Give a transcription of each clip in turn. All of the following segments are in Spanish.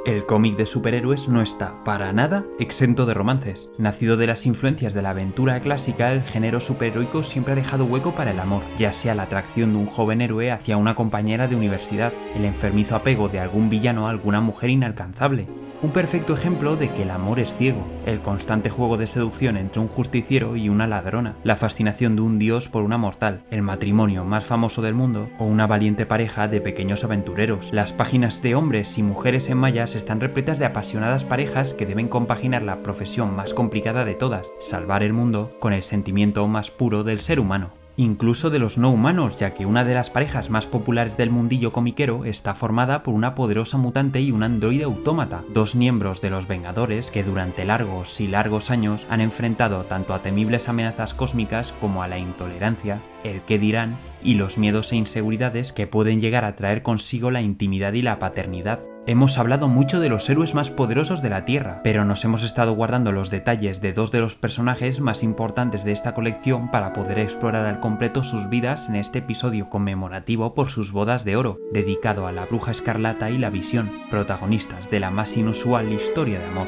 El cómic de superhéroes no está, para nada, exento de romances. Nacido de las influencias de la aventura clásica, el género superheroico siempre ha dejado hueco para el amor, ya sea la atracción de un joven héroe hacia una compañera de universidad, el enfermizo apego de algún villano a alguna mujer inalcanzable. Un perfecto ejemplo de que el amor es ciego, el constante juego de seducción entre un justiciero y una ladrona, la fascinación de un dios por una mortal, el matrimonio más famoso del mundo o una valiente pareja de pequeños aventureros. Las páginas de hombres y mujeres en mayas están repletas de apasionadas parejas que deben compaginar la profesión más complicada de todas, salvar el mundo, con el sentimiento más puro del ser humano. Incluso de los no humanos, ya que una de las parejas más populares del mundillo comiquero está formada por una poderosa mutante y un androide autómata, dos miembros de los Vengadores que durante largos y largos años han enfrentado tanto a temibles amenazas cósmicas como a la intolerancia, el qué dirán y los miedos e inseguridades que pueden llegar a traer consigo la intimidad y la paternidad. Hemos hablado mucho de los héroes más poderosos de la Tierra, pero nos hemos estado guardando los detalles de dos de los personajes más importantes de esta colección para poder explorar al completo sus vidas en este episodio conmemorativo por sus bodas de oro, dedicado a la Bruja Escarlata y la Visión, protagonistas de la más inusual historia de amor.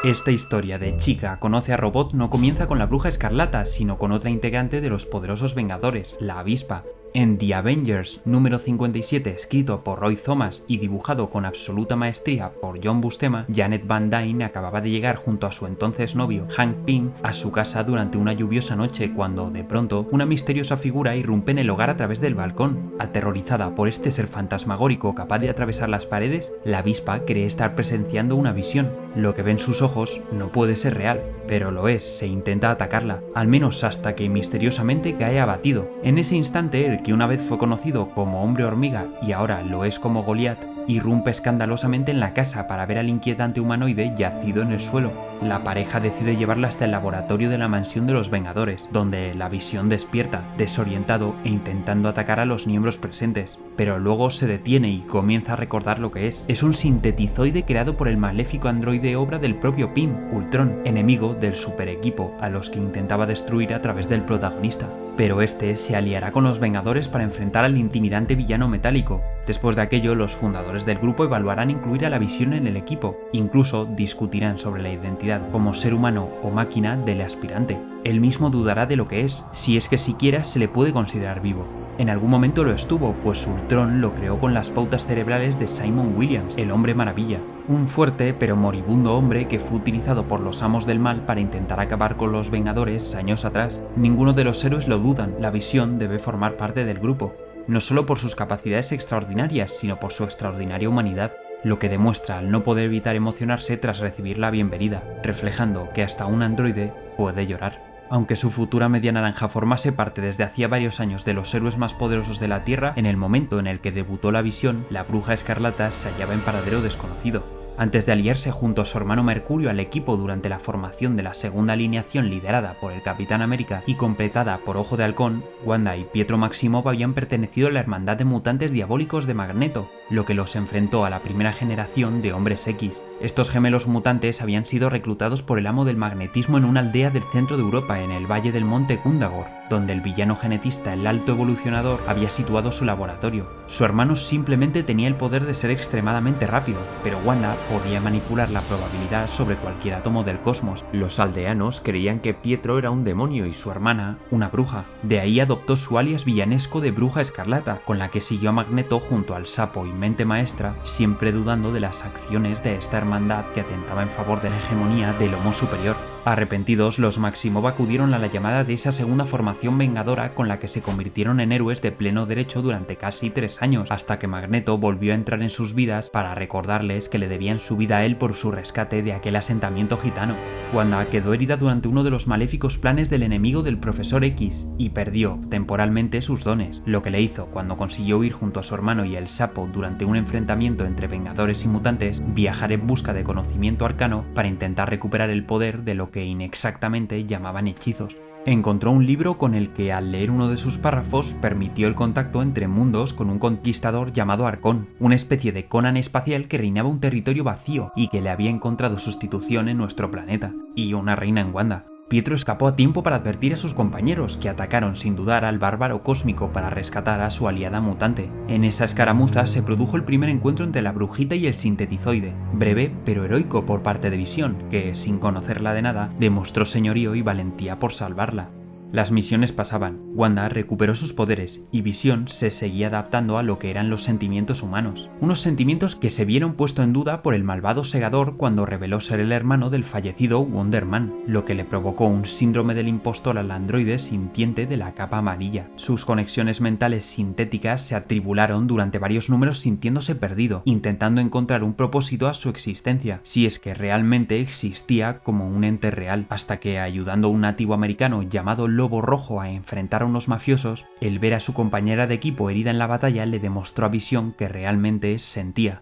Esta historia de chica conoce a robot no comienza con la Bruja Escarlata, sino con otra integrante de los poderosos Vengadores, la Avispa. En The Avengers número 57, escrito por Roy Thomas y dibujado con absoluta maestría por John Buscema, Janet Van Dyne acababa de llegar junto a su entonces novio, Hank Pym, a su casa durante una lluviosa noche cuando, de pronto, una misteriosa figura irrumpe en el hogar a través del balcón. Aterrorizada por este ser fantasmagórico capaz de atravesar las paredes, la Avispa cree estar presenciando una visión. Lo que ven sus ojos no puede ser real, pero lo es, se intenta atacarla, al menos hasta que misteriosamente cae abatido. En ese instante, el que una vez fue conocido como Hombre Hormiga y ahora lo es como Goliat, irrumpe escandalosamente en la casa para ver al inquietante humanoide yacido en el suelo. La pareja decide llevarla hasta el laboratorio de la mansión de los Vengadores, donde la Visión despierta, desorientado e intentando atacar a los miembros presentes, pero luego se detiene y comienza a recordar lo que es. Es un sintetizoide creado por el maléfico androide obra del propio Pym, Ultron, enemigo del super equipo a los que intentaba destruir a través del protagonista. Pero este se aliará con los Vengadores para enfrentar al intimidante villano metálico. Después de aquello, los fundadores del grupo evaluarán incluir a la Visión en el equipo, incluso discutirán sobre la identidad como ser humano o máquina del aspirante. Él mismo dudará de lo que es, si es que siquiera se le puede considerar vivo. En algún momento lo estuvo, pues Ultron lo creó con las pautas cerebrales de Simon Williams, el Hombre Maravilla, un fuerte pero moribundo hombre que fue utilizado por los amos del mal para intentar acabar con los Vengadores años atrás. Ninguno de los héroes lo dudan, la Visión debe formar parte del grupo, no solo por sus capacidades extraordinarias, sino por su extraordinaria humanidad, lo que demuestra al no poder evitar emocionarse tras recibir la bienvenida, reflejando que hasta un androide puede llorar. Aunque su futura Media Naranja formase parte desde hacía varios años de los héroes más poderosos de la Tierra, en el momento en el que debutó la Visión, la Bruja Escarlata se hallaba en paradero desconocido. Antes de aliarse junto a su hermano Mercurio al equipo durante la formación de la segunda alineación liderada por el Capitán América y completada por Ojo de Halcón, Wanda y Pietro Maximoff habían pertenecido a la Hermandad de Mutantes Diabólicos de Magneto, lo que los enfrentó a la primera generación de Hombres X. Estos gemelos mutantes habían sido reclutados por el amo del magnetismo en una aldea del centro de Europa, en el valle del monte Gundagor, donde el villano genetista, el Alto Evolucionador, había situado su laboratorio. Su hermano simplemente tenía el poder de ser extremadamente rápido, pero Wanda podía manipular la probabilidad sobre cualquier átomo del cosmos. Los aldeanos creían que Pietro era un demonio y su hermana una bruja. De ahí adoptó su alias villanesco de Bruja Escarlata, con la que siguió a Magneto junto al Sapo y Mente Maestra, siempre dudando de las acciones de esta hermandad que atentaba en favor de la hegemonía del Homo superior. Arrepentidos, los Maximoff acudieron a la llamada de esa segunda formación vengadora con la que se convirtieron en héroes de pleno derecho durante casi 3 años, hasta que Magneto volvió a entrar en sus vidas para recordarles que le debían su vida a él por su rescate de aquel asentamiento gitano. Wanda quedó herida durante uno de los maléficos planes del enemigo del Profesor X y perdió temporalmente sus dones, lo que le hizo, cuando consiguió huir junto a su hermano y el Sapo durante un enfrentamiento entre Vengadores y mutantes, viajar en busca de conocimiento arcano para intentar recuperar el poder de lo que inexactamente llamaban hechizos. Encontró un libro con el que, al leer uno de sus párrafos, permitió el contacto entre mundos con un conquistador llamado Arcón, una especie de Conan espacial que reinaba un territorio vacío y que le había encontrado sustitución en nuestro planeta, y una reina en Wanda. Pietro escapó a tiempo para advertir a sus compañeros, que atacaron sin dudar al bárbaro cósmico para rescatar a su aliada mutante. En esa escaramuza se produjo el primer encuentro entre la brujita y el sintetizoide, breve pero heroico por parte de Visión, que, sin conocerla de nada, demostró señorío y valentía por salvarla. Las misiones pasaban, Wanda recuperó sus poderes y Visión se seguía adaptando a lo que eran los sentimientos humanos. Unos sentimientos que se vieron puestos en duda por el malvado segador cuando reveló ser el hermano del fallecido Wonder Man, lo que le provocó un síndrome del impostor al androide sintiente de la capa amarilla. Sus conexiones mentales sintéticas se atribularon durante varios números sintiéndose perdido, intentando encontrar un propósito a su existencia, si es que realmente existía como un ente real, hasta que, ayudando a un nativo americano llamado Lobo Rojo a enfrentar a unos mafiosos, el ver a su compañera de equipo herida en la batalla le demostró a Visión que realmente sentía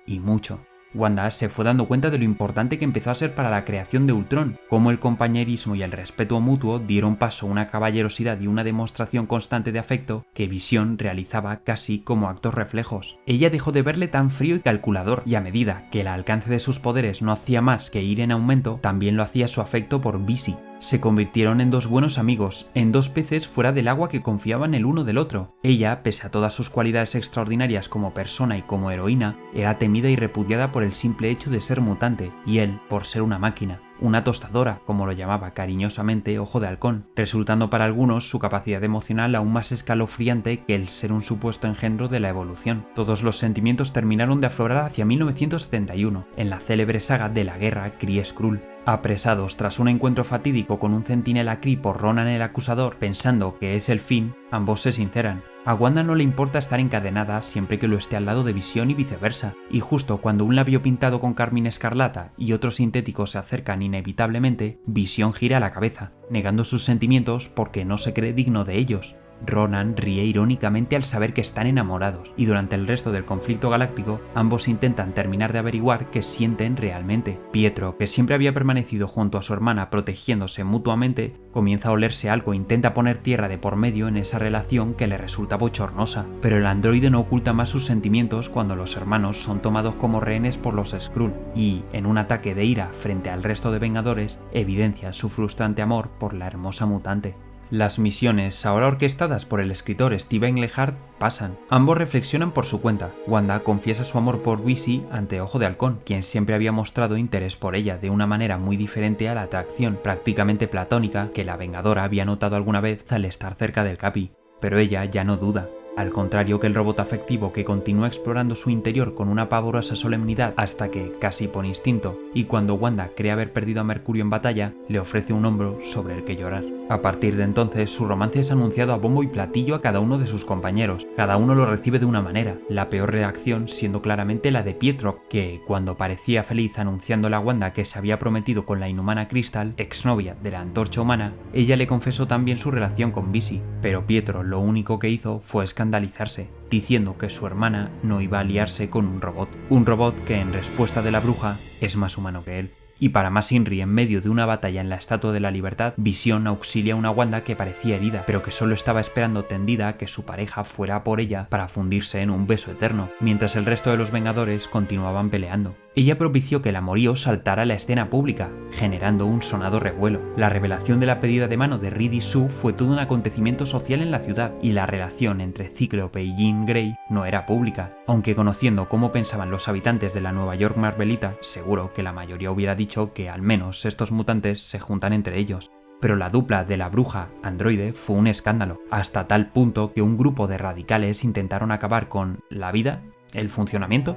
y mucho. Wanda se fue dando cuenta de lo importante que empezó a ser para la creación de Ultron, cómo el compañerismo y el respeto mutuo dieron paso a una caballerosidad y una demostración constante de afecto que Visión realizaba casi como actos reflejos. Ella dejó de verle tan frío y calculador, y a medida que el alcance de sus poderes no hacía más que ir en aumento, también lo hacía su afecto por Visi. Se convirtieron en dos buenos amigos, en dos peces fuera del agua que confiaban el uno del otro. Ella, pese a todas sus cualidades extraordinarias como persona y como heroína, era temida y repudiada por el simple hecho de ser mutante, y él por ser una máquina. Una tostadora, como lo llamaba cariñosamente Ojo de Halcón, resultando para algunos su capacidad emocional aún más escalofriante que el ser un supuesto engendro de la evolución. Todos los sentimientos terminaron de aflorar hacia 1971, en la célebre saga de la guerra Kree-Skrull. Apresados tras un encuentro fatídico con un centinela Kree por Ronan el Acusador, pensando que es el fin, ambos se sinceran. A Wanda no le importa estar encadenada siempre que lo esté al lado de Visión y viceversa, y justo cuando un labio pintado con carmín escarlata y otro sintético se acercan inevitablemente, Visión gira la cabeza, negando sus sentimientos porque no se cree digno de ellos. Ronan ríe irónicamente al saber que están enamorados, y durante el resto del conflicto galáctico, ambos intentan terminar de averiguar qué sienten realmente. Pietro, que siempre había permanecido junto a su hermana protegiéndose mutuamente, comienza a olerse algo e intenta poner tierra de por medio en esa relación que le resulta bochornosa, pero el androide no oculta más sus sentimientos cuando los hermanos son tomados como rehenes por los Skrull, y, en un ataque de ira frente al resto de Vengadores, evidencia su frustrante amor por la hermosa mutante. Las misiones, ahora orquestadas por el escritor Steven Lehart, pasan. Ambos reflexionan por su cuenta. Wanda confiesa su amor por Visi ante Ojo de Halcón, quien siempre había mostrado interés por ella de una manera muy diferente a la atracción prácticamente platónica que la Vengadora había notado alguna vez al estar cerca del Capi. Pero ella ya no duda. Al contrario que el robot afectivo que continúa explorando su interior con una pavorosa solemnidad hasta que, casi por instinto, y cuando Wanda cree haber perdido a Mercurio en batalla, le ofrece un hombro sobre el que llorar. A partir de entonces, su romance es anunciado a bombo y platillo a cada uno de sus compañeros. Cada uno lo recibe de una manera, la peor reacción siendo claramente la de Pietro, que, cuando parecía feliz anunciándole a Wanda que se había prometido con la inhumana Crystal, exnovia de la Antorcha Humana, ella le confesó también su relación con Visi, pero Pietro lo único que hizo fue escandalizarse, diciendo que su hermana no iba a liarse con un robot que, en respuesta de la bruja, es más humano que él. Y para más Inri, en medio de una batalla en la Estatua de la Libertad, Visión auxilia a una Wanda que parecía herida, pero que solo estaba esperando tendida a que su pareja fuera a por ella para fundirse en un beso eterno, mientras el resto de los Vengadores continuaban peleando. Ella propició que el amorío saltara a la escena pública, generando un sonado revuelo. La revelación de la pedida de mano de Reed y Sue fue todo un acontecimiento social en la ciudad, y la relación entre Cíclope y Jean Grey no era pública, aunque conociendo cómo pensaban los habitantes de la Nueva York Marvelita, seguro que la mayoría hubiera dicho que al menos estos mutantes se juntan entre ellos. Pero la dupla de la bruja androide fue un escándalo, hasta tal punto que un grupo de radicales intentaron acabar con la vida, el funcionamiento,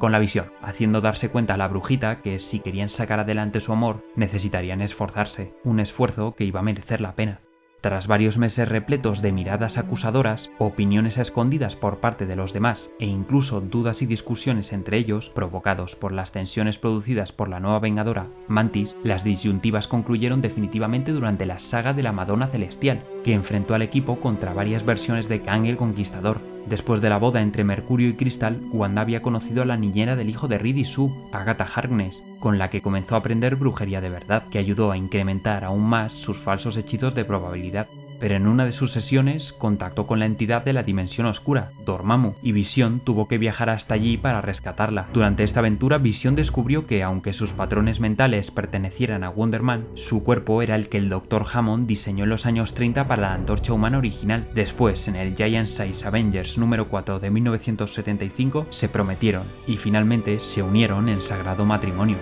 con la Visión, haciendo darse cuenta a la brujita que si querían sacar adelante su amor, necesitarían esforzarse, un esfuerzo que iba a merecer la pena. Tras varios meses repletos de miradas acusadoras, opiniones a escondidas por parte de los demás e incluso dudas y discusiones entre ellos, provocados por las tensiones producidas por la nueva Vengadora, Mantis, las disyuntivas concluyeron definitivamente durante la saga de la Madonna Celestial, que enfrentó al equipo contra varias versiones de Kang el Conquistador, Después de la boda entre Mercurio y Crystal, Wanda había conocido a la niñera del hijo de Reed y Sue, Agatha Harkness, con la que comenzó a aprender brujería de verdad, que ayudó a incrementar aún más sus falsos hechizos de probabilidad. Pero en una de sus sesiones contactó con la entidad de la dimensión oscura, Dormammu, y Visión tuvo que viajar hasta allí para rescatarla. Durante esta aventura, Visión descubrió que, aunque sus patrones mentales pertenecieran a Wonder Man, su cuerpo era el que el Dr. Hammond diseñó en los años 30 para la antorcha humana original. Después, en el Giant Size Avengers número 4 de 1975, se prometieron y finalmente se unieron en sagrado matrimonio.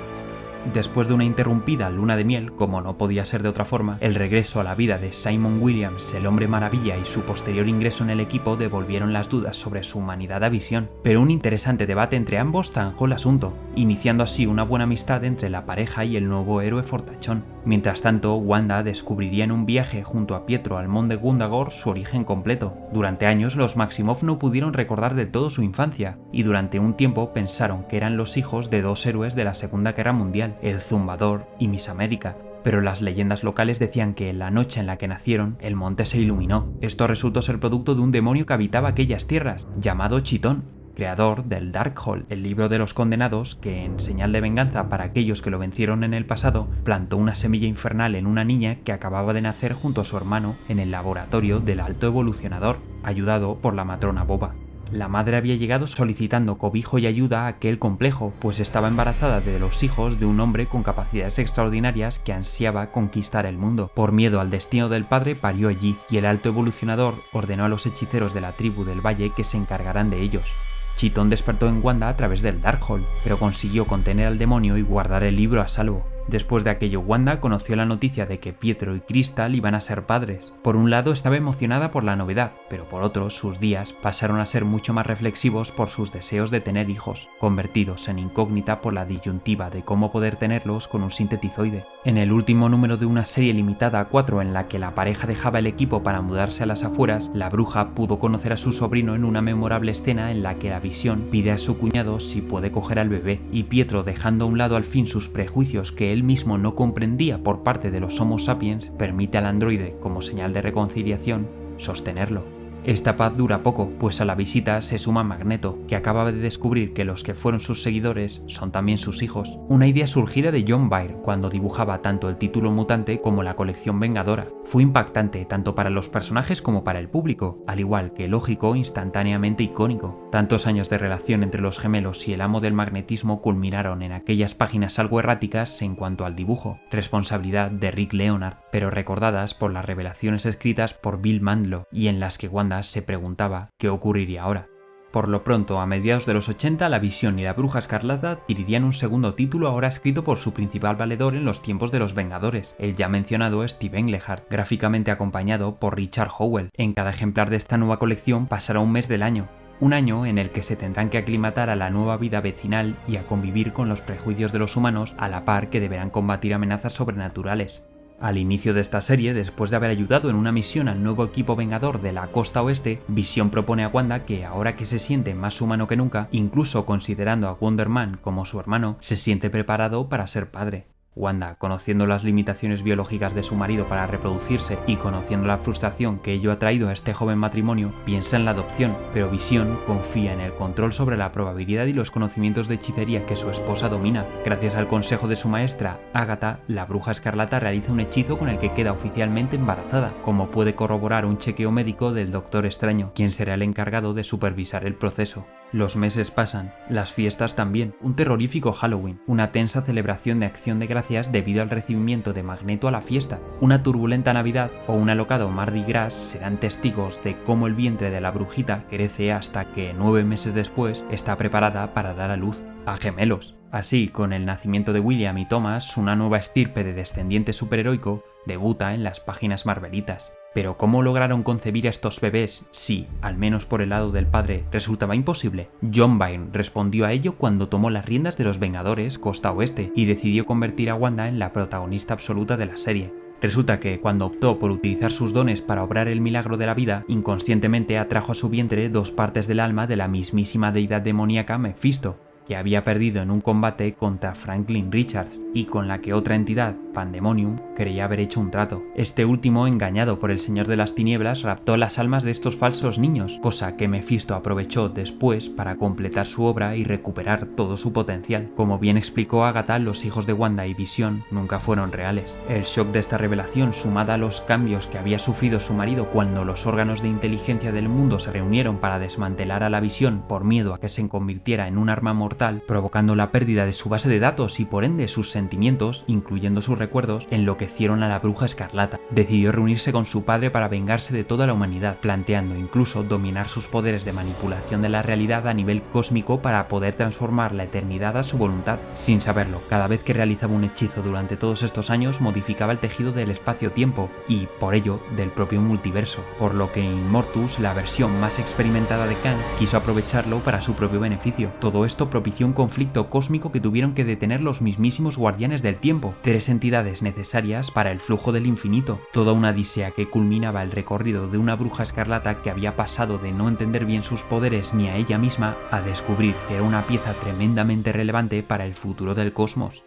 Después de una interrumpida luna de miel, como no podía ser de otra forma, el regreso a la vida de Simon Williams, el Hombre Maravilla, y su posterior ingreso en el equipo devolvieron las dudas sobre su humanidad a Visión, pero un interesante debate entre ambos zanjó el asunto, iniciando así una buena amistad entre la pareja y el nuevo héroe fortachón. Mientras tanto, Wanda descubriría en un viaje junto a Pietro al Monte Gundagor su origen completo. Durante años los Maximoff no pudieron recordar del todo su infancia, y durante un tiempo pensaron que eran los hijos de dos héroes de la Segunda Guerra Mundial, el Zumbador y Miss América, pero las leyendas locales decían que en la noche en la que nacieron, el monte se iluminó. Esto resultó ser producto de un demonio que habitaba aquellas tierras, llamado Chitón, creador del Darkhold, el libro de los condenados, que en señal de venganza para aquellos que lo vencieron en el pasado, plantó una semilla infernal en una niña que acababa de nacer junto a su hermano en el laboratorio del Alto Evolucionador, ayudado por la matrona Boba. La madre había llegado solicitando cobijo y ayuda a aquel complejo, pues estaba embarazada de los hijos de un hombre con capacidades extraordinarias que ansiaba conquistar el mundo. Por miedo al destino del padre, parió allí, y el Alto Evolucionador ordenó a los hechiceros de la tribu del Valle que se encargaran de ellos. Chitón despertó en Wanda a través del Darkhold, pero consiguió contener al demonio y guardar el libro a salvo. Después de aquello, Wanda conoció la noticia de que Pietro y Crystal iban a ser padres. Por un lado estaba emocionada por la novedad, pero por otro sus días pasaron a ser mucho más reflexivos por sus deseos de tener hijos, convertidos en incógnita por la disyuntiva de cómo poder tenerlos con un sintetizoide. En el último número de una serie limitada a 4 en la que la pareja dejaba el equipo para mudarse a las afueras, la bruja pudo conocer a su sobrino en una memorable escena en la que la Visión pide a su cuñado si puede coger al bebé, y Pietro, dejando a un lado al fin sus prejuicios que él mismo no comprendía por parte de los Homo sapiens, permite al androide, como señal de reconciliación, sostenerlo. Esta paz dura poco, pues a la visita se suma Magneto, que acaba de descubrir que los que fueron sus seguidores son también sus hijos. Una idea surgida de John Byrne cuando dibujaba tanto el título mutante como la colección Vengadora. Fue impactante tanto para los personajes como para el público, al igual que lógico, instantáneamente icónico. Tantos años de relación entre los gemelos y el amo del magnetismo culminaron en aquellas páginas algo erráticas en cuanto al dibujo, responsabilidad de Rick Leonard, pero recordadas por las revelaciones escritas por Bill Mantlo, y en las que Wanda se preguntaba qué ocurriría ahora. Por lo pronto, a mediados de los 80, la Visión y la Bruja Escarlata adquirirían un segundo título ahora escrito por su principal valedor en los tiempos de los Vengadores, el ya mencionado Steve Englehart, gráficamente acompañado por Richard Howell. En cada ejemplar de esta nueva colección pasará un mes del año. Un año en el que se tendrán que aclimatar a la nueva vida vecinal y a convivir con los prejuicios de los humanos a la par que deberán combatir amenazas sobrenaturales. Al inicio de esta serie, después de haber ayudado en una misión al nuevo equipo vengador de la costa oeste, Visión propone a Wanda que, ahora que se siente más humano que nunca, incluso considerando a Wonder Man como su hermano, se siente preparado para ser padre. Wanda, conociendo las limitaciones biológicas de su marido para reproducirse y conociendo la frustración que ello ha traído a este joven matrimonio, piensa en la adopción, pero Visión confía en el control sobre la probabilidad y los conocimientos de hechicería que su esposa domina. Gracias al consejo de su maestra, Agatha, la Bruja Escarlata realiza un hechizo con el que queda oficialmente embarazada, como puede corroborar un chequeo médico del Doctor Extraño, quien será el encargado de supervisar el proceso. Los meses pasan, las fiestas también, un terrorífico Halloween, una tensa celebración de Acción de Gracias debido al recibimiento de Magneto a la fiesta, una turbulenta Navidad o un alocado Mardi Gras serán testigos de cómo el vientre de la brujita crece hasta que 9 meses después está preparada para dar a luz a gemelos. Así, con el nacimiento de William y Thomas, una nueva estirpe de descendiente superheroico debuta en las páginas marvelitas. Pero ¿cómo lograron concebir a estos bebés si, al menos por el lado del padre, resultaba imposible? John Byrne respondió a ello cuando tomó las riendas de los Vengadores Costa Oeste y decidió convertir a Wanda en la protagonista absoluta de la serie. Resulta que, cuando optó por utilizar sus dones para obrar el milagro de la vida, inconscientemente atrajo a su vientre 2 partes del alma de la mismísima deidad demoníaca Mephisto. que había perdido en un combate contra Franklin Richards y con la que otra entidad, Pandemonium, creía haber hecho un trato. Este último, engañado por el Señor de las Tinieblas, raptó las almas de estos falsos niños, cosa que Mephisto aprovechó después para completar su obra y recuperar todo su potencial. Como bien explicó Agatha, los hijos de Wanda y Visión nunca fueron reales. El shock de esta revelación, sumada a los cambios que había sufrido su marido cuando los órganos de inteligencia del mundo se reunieron para desmantelar a la Visión por miedo a que se convirtiera en un arma mortal, provocando la pérdida de su base de datos y por ende sus sentimientos, incluyendo sus recuerdos, enloquecieron a la Bruja Escarlata. Decidió reunirse con su padre para vengarse de toda la humanidad, planteando incluso dominar sus poderes de manipulación de la realidad a nivel cósmico para poder transformar la eternidad a su voluntad. Sin saberlo, cada vez que realizaba un hechizo durante todos estos años modificaba el tejido del espacio-tiempo y, por ello, del propio multiverso, por lo que Immortus, la versión más experimentada de Kang, quiso aprovecharlo para su propio beneficio. Todo esto propició un conflicto cósmico que tuvieron que detener los mismísimos guardianes del tiempo, tres entidades necesarias para el flujo del infinito, toda una odisea que culminaba el recorrido de una Bruja Escarlata que había pasado de no entender bien sus poderes ni a ella misma a descubrir que era una pieza tremendamente relevante para el futuro del cosmos.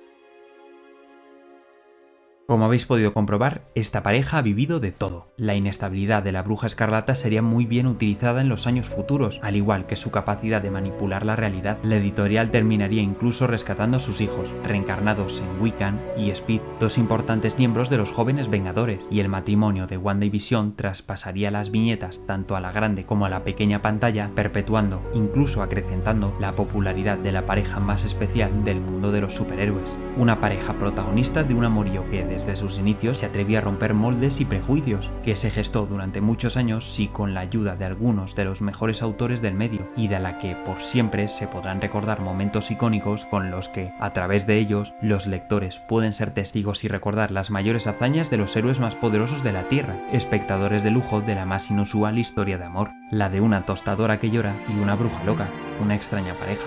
Como habéis podido comprobar, esta pareja ha vivido de todo. La inestabilidad de la Bruja Escarlata sería muy bien utilizada en los años futuros, al igual que su capacidad de manipular la realidad. La editorial terminaría incluso rescatando a sus hijos, reencarnados en Wiccan y Speed, dos importantes miembros de los Jóvenes Vengadores, y el matrimonio de Wanda y Visión traspasaría las viñetas tanto a la grande como a la pequeña pantalla, perpetuando, incluso acrecentando, la popularidad de la pareja más especial del mundo de los superhéroes. Una pareja protagonista de un amorío que desde sus inicios se atrevía a romper moldes y prejuicios, que se gestó durante muchos años y con la ayuda de algunos de los mejores autores del medio, y de la que por siempre se podrán recordar momentos icónicos con los que, a través de ellos, los lectores pueden ser testigos y recordar las mayores hazañas de los héroes más poderosos de la Tierra, espectadores de lujo de la más inusual historia de amor, la de una tostadora que llora y una bruja loca, una extraña pareja.